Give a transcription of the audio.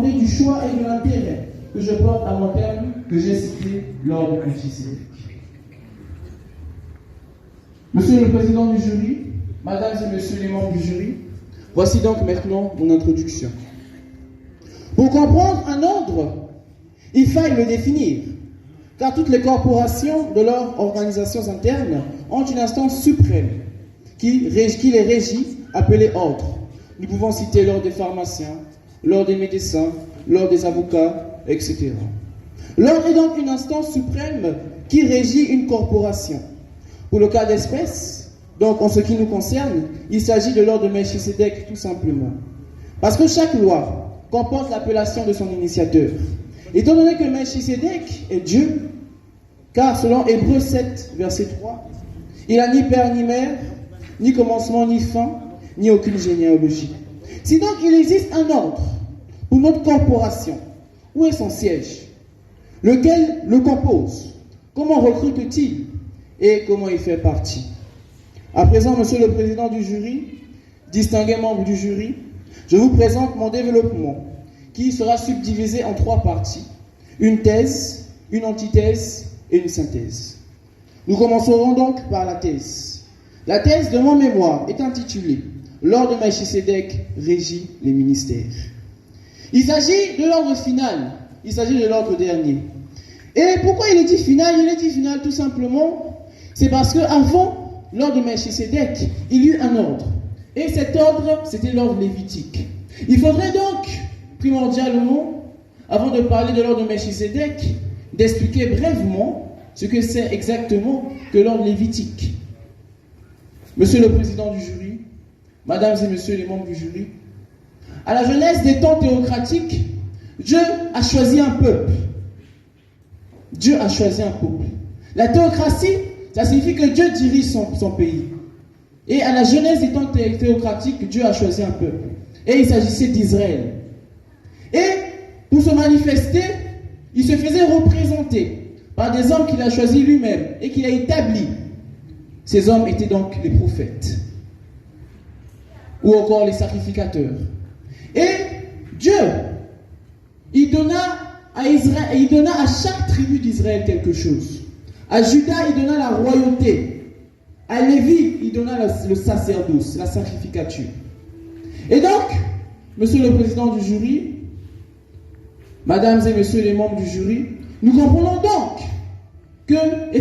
fondée du choix et de l'intérêt que je porte à mon terme que j'ai cité lors de Melchisédek. Monsieur le président du jury, mesdames et messieurs les membres du jury, voici donc maintenant mon introduction. Pour comprendre un ordre, il faille le définir, car toutes les corporations de leurs organisations internes ont une instance suprême qui les régit, appelée ordre. Nous pouvons citer l'ordre des pharmaciens, l'ordre des médecins, l'ordre des avocats, etc. L'ordre est donc une instance suprême qui régit une corporation. Pour le cas d'espèce, donc en ce qui nous concerne, il s'agit de l'ordre de Melchisédek tout simplement. Parce que chaque loi comporte l'appellation de son initiateur. Étant donné que Melchisédek est Dieu, car selon Hébreux 7, verset 3, il n'a ni père ni mère, ni commencement ni fin, ni aucune généalogie. Si donc il existe un ordre pour notre corporation, où est son siège? Lequel le compose? Comment recrute-t-il? Et comment il fait partie? À présent, monsieur le président du jury, distingués membres du jury, je vous présente mon développement qui sera subdivisé en 3 parties, une thèse, une antithèse et une synthèse. Nous commencerons donc par la thèse. La thèse de mon mémoire est intitulée « L'ordre de Melchisédek régit les ministères ». Il s'agit de l'ordre final, il s'agit de l'ordre dernier. Et pourquoi il est dit final? Il est dit final tout simplement, c'est parce qu'avant l'ordre de Melchisédek, il y eut un ordre. Et cet ordre, c'était l'ordre lévitique. Il faudrait donc, primordialement, avant de parler de l'ordre de Melchisédek, d'expliquer brièvement ce que c'est exactement que l'ordre lévitique. Monsieur le président du jury, mesdames et messieurs les membres du jury, à la jeunesse des temps théocratiques, Dieu a choisi un peuple. Dieu a choisi un peuple. La théocratie, ça signifie que Dieu dirige son pays. Et à la jeunesse des temps théocratiques, Dieu a choisi un peuple. Et il s'agissait d'Israël. Et pour se manifester, il se faisait représenter par des hommes qu'il a choisis lui-même et qu'il a établis. Ces hommes étaient donc les prophètes. Ou encore les sacrificateurs. Et Dieu, il donna à Israël, il donna à chaque tribu d'Israël quelque chose. À Judas, il donna la royauté. À Lévi, il donna le sacerdoce, la sacrificature. Et donc, monsieur le président du jury, mesdames et messieurs les membres du jury, nous comprenons donc que